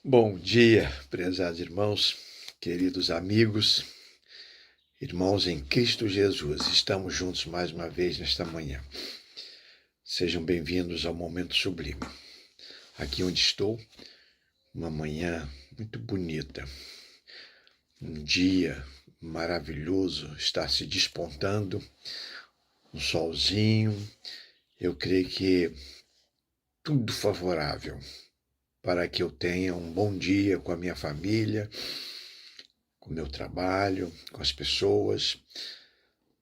Bom dia, prezados irmãos, queridos amigos, irmãos em Cristo Jesus. Estamos juntos mais uma vez nesta manhã. Sejam bem-vindos ao Momento Sublime. Aqui onde estou, uma manhã muito bonita, um dia maravilhoso, está se despontando, um solzinho. Eu creio que tudo favorável para que eu tenha um bom dia com a minha família, com o meu trabalho, com as pessoas,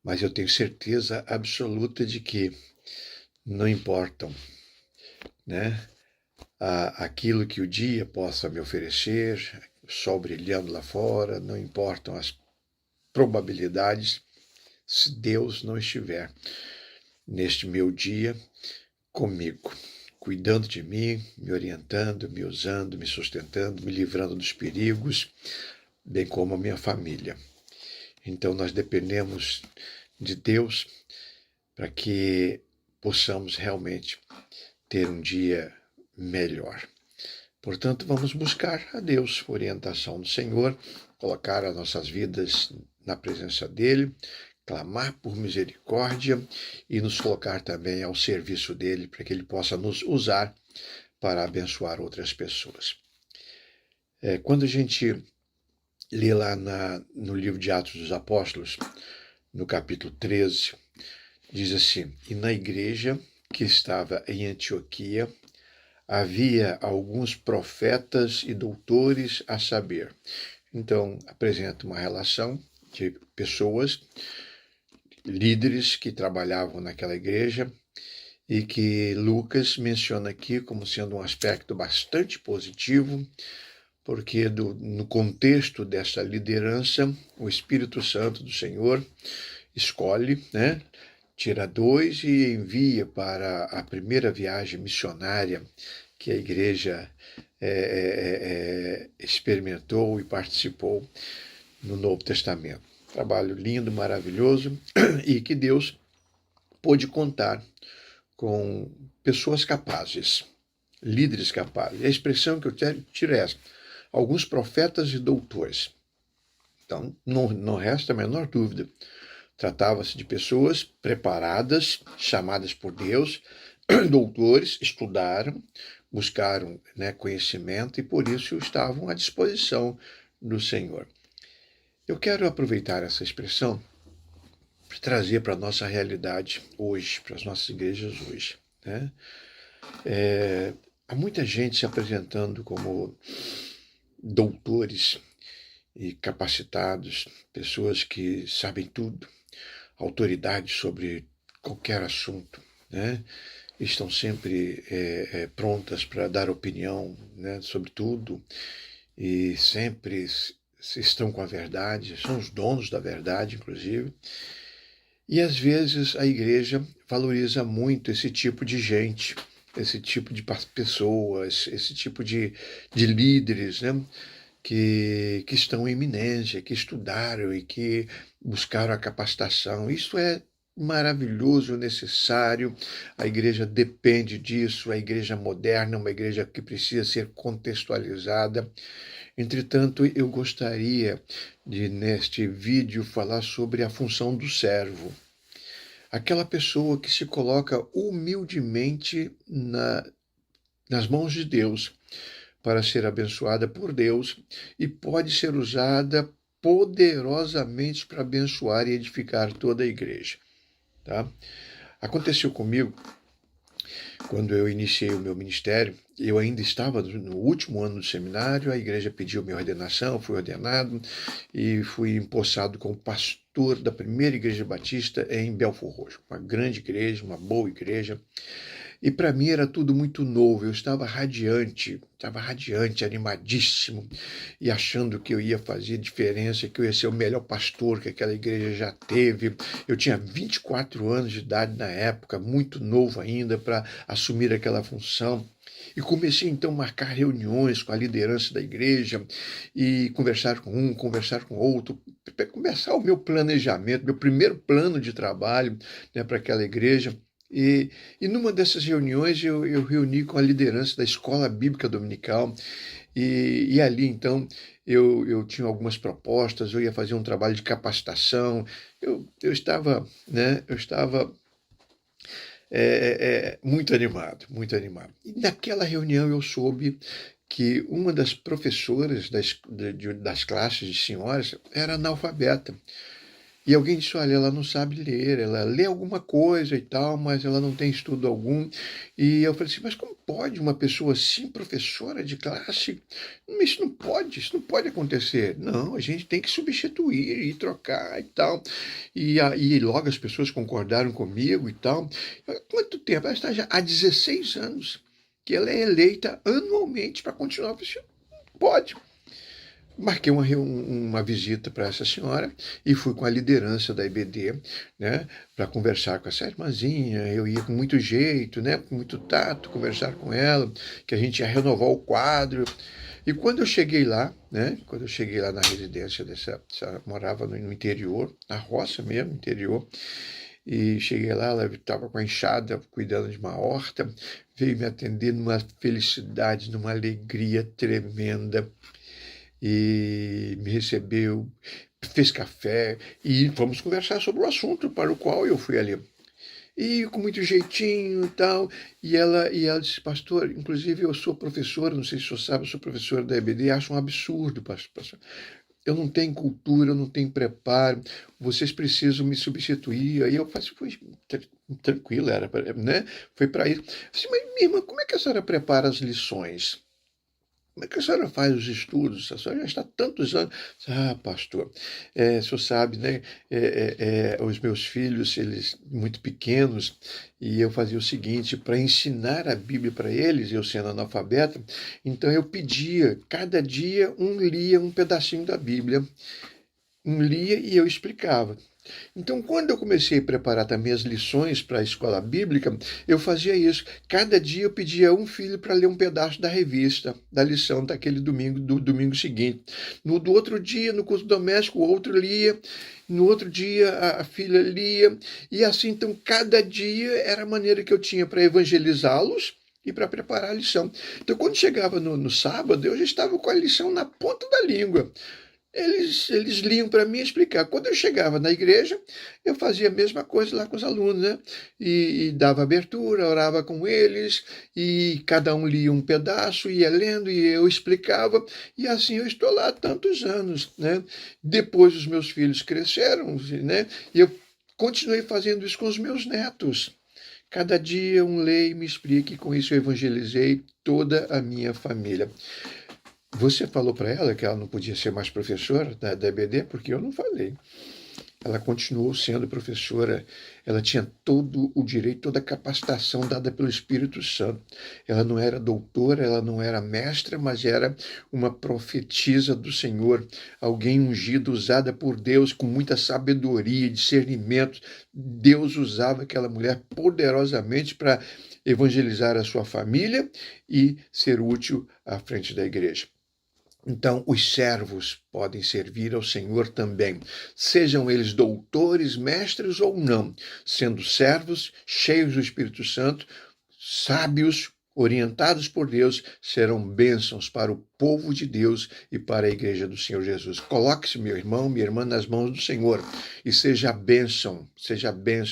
mas eu tenho certeza absoluta de que não importam, né, aquilo que o dia possa me oferecer, o sol brilhando lá fora, não importam as probabilidades, se Deus não estiver neste meu dia comigo, cuidando de mim, me orientando, me usando, me sustentando, me livrando dos perigos, bem como a minha família. Então nós dependemos de Deus para que possamos realmente ter um dia melhor. Portanto, vamos buscar a Deus, orientação do Senhor, colocar as nossas vidas na presença dEle, clamar por misericórdia e nos colocar também ao serviço dEle, para que Ele possa nos usar para abençoar outras pessoas. Quando a gente lê lá no livro de Atos dos Apóstolos, no capítulo 13, diz assim: e na igreja que estava em Antioquia havia alguns profetas e doutores, a saber. Então, apresenta uma relação de pessoas, líderes que trabalhavam naquela igreja e que Lucas menciona aqui como sendo um aspecto bastante positivo, porque no contexto dessa liderança, o Espírito Santo do Senhor escolhe, né, tira 2 e envia para a primeira viagem missionária que a igreja experimentou e participou no Novo Testamento. Trabalho lindo, maravilhoso, e que Deus pôde contar com pessoas capazes, líderes capazes. E a expressão que eu tiro é essa: alguns profetas e doutores. Então, não resta a menor dúvida. Tratava-se de pessoas preparadas, chamadas por Deus, doutores, estudaram, buscaram, né, conhecimento e por isso estavam à disposição do Senhor. Eu quero aproveitar essa expressão para trazer para a nossa realidade hoje, para as nossas igrejas hoje, né? Há muita gente se apresentando como doutores e capacitados, pessoas que sabem tudo, autoridade sobre qualquer assunto, né? Estão sempre prontas para dar opinião, né, sobre tudo e sempre estão com a verdade, são os donos da verdade, inclusive. E às vezes a igreja valoriza muito esse tipo de gente, esse tipo de pessoas, esse tipo de líderes, né, que estão em eminência, que estudaram e que buscaram a capacitação. Isso é maravilhoso, necessário. A igreja depende disso. A igreja moderna é uma igreja que precisa ser contextualizada. Entretanto, eu gostaria de, neste vídeo, falar sobre a função do servo. Aquela pessoa que se coloca humildemente nas mãos de Deus para ser abençoada por Deus e pode ser usada poderosamente para abençoar e edificar toda a igreja. Tá? Aconteceu comigo quando eu iniciei o meu ministério. Eu ainda estava no último ano do seminário, a igreja pediu minha ordenação, fui ordenado e fui empossado como pastor da primeira igreja batista em Belfor Roxo, uma grande igreja, uma boa igreja. E para mim era tudo muito novo, eu estava radiante, animadíssimo, e achando que eu ia fazer diferença, que eu ia ser o melhor pastor que aquela igreja já teve. Eu tinha 24 anos de idade na época, muito novo ainda para assumir aquela função. E comecei então a marcar reuniões com a liderança da igreja e conversar com um, conversar com outro, para começar o meu planejamento, meu primeiro plano de trabalho, né, para aquela igreja. E numa dessas reuniões eu reuni com a liderança da Escola Bíblica Dominical E ali, então, eu tinha algumas propostas, eu ia fazer um trabalho de capacitação, eu estava, né, muito animado, muito animado. E naquela reunião eu soube que uma das professoras das classes de senhoras era analfabeta. E alguém disse: olha, ela não sabe ler, ela lê alguma coisa e tal, mas ela não tem estudo algum. E eu falei assim: mas como pode uma pessoa assim, professora de classe? Isso não pode acontecer. Não, a gente tem que substituir e trocar e tal. E aí logo as pessoas concordaram comigo e tal. Quanto tempo? Ela está já há 16 anos que ela é eleita anualmente para continuar. Eu falei assim: pode. Marquei uma visita para essa senhora e fui com a liderança da IBD, né, para conversar com essa irmãzinha. Eu ia com muito jeito, né, com muito tato, conversar com ela, que a gente ia renovar o quadro. E quando eu cheguei lá, né, quando eu cheguei lá na residência morava no interior, na roça mesmo, interior, e cheguei lá, ela estava com a enxada, cuidando de uma horta, veio me atender numa felicidade, numa alegria tremenda e me recebeu, fez café e fomos conversar sobre o assunto para o qual eu fui ali. E com muito jeitinho e tal. E ela disse: pastor, inclusive eu sou professora, não sei se o senhor sabe, eu sou professora da EBD, acho um absurdo, pastor. Eu não tenho cultura, eu não tenho preparo, vocês precisam me substituir. Aí eu falei: foi tranquilo, era, né? Foi para isso. Eu disse: mas minha irmã, como é que a senhora prepara as lições? Como é que a senhora faz os estudos? A senhora já está há tantos anos. Ah, pastor, o senhor sabe, né? Os meus filhos, eles muito pequenos, e eu fazia o seguinte, para ensinar a Bíblia para eles, eu sendo analfabeto, então eu pedia, cada dia um lia um pedacinho da Bíblia, um lia e eu explicava. Então, quando eu comecei a preparar também as lições para a escola bíblica, eu fazia isso. Cada dia eu pedia a um filho para ler um pedaço da revista, da lição daquele domingo, do domingo seguinte. Do outro dia, no curso doméstico, o outro lia. No outro dia, a filha lia. E assim, então, cada dia era a maneira que eu tinha para evangelizá-los e para preparar a lição. Então, quando chegava no sábado, eu já estava com a lição na ponta da língua. Eles liam para mim explicar. Quando eu chegava na igreja, eu fazia a mesma coisa lá com os alunos, né? E dava abertura, orava com eles, e cada um lia um pedaço, ia lendo, e eu explicava, e assim eu estou lá há tantos anos, né? Depois os meus filhos cresceram, né? E eu continuei fazendo isso com os meus netos. Cada dia um lê e me explica, e com isso eu evangelizei toda a minha família. Você falou para ela que ela não podia ser mais professora da EBD? Porque eu não falei. Ela continuou sendo professora. Ela tinha todo o direito, toda a capacitação dada pelo Espírito Santo. Ela não era doutora, ela não era mestra, mas era uma profetisa do Senhor, alguém ungido, usada por Deus com muita sabedoria, discernimento. Deus usava aquela mulher poderosamente para evangelizar a sua família e ser útil à frente da igreja. Então, os servos podem servir ao Senhor também, sejam eles doutores, mestres ou não, sendo servos, cheios do Espírito Santo, sábios, orientados por Deus, serão bênçãos para o povo de Deus e para a igreja do Senhor Jesus. Coloque-se, meu irmão, minha irmã, nas mãos do Senhor e seja bênção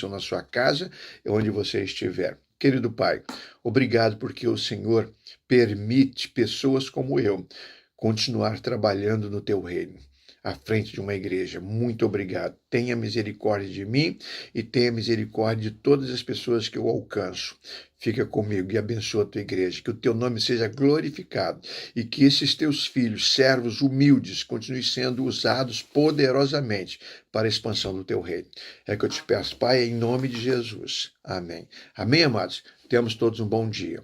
na sua casa e onde você estiver. Querido Pai, obrigado porque o Senhor permite pessoas como eu continuar trabalhando no teu reino, à frente de uma igreja. Muito obrigado. Tenha misericórdia de mim e tenha misericórdia de todas as pessoas que eu alcanço. Fica comigo e abençoa a tua igreja. Que o teu nome seja glorificado e que esses teus filhos, servos humildes, continuem sendo usados poderosamente para a expansão do teu reino. É que eu te peço, Pai, em nome de Jesus. Amém. Amém, amados? Temos todos um bom dia.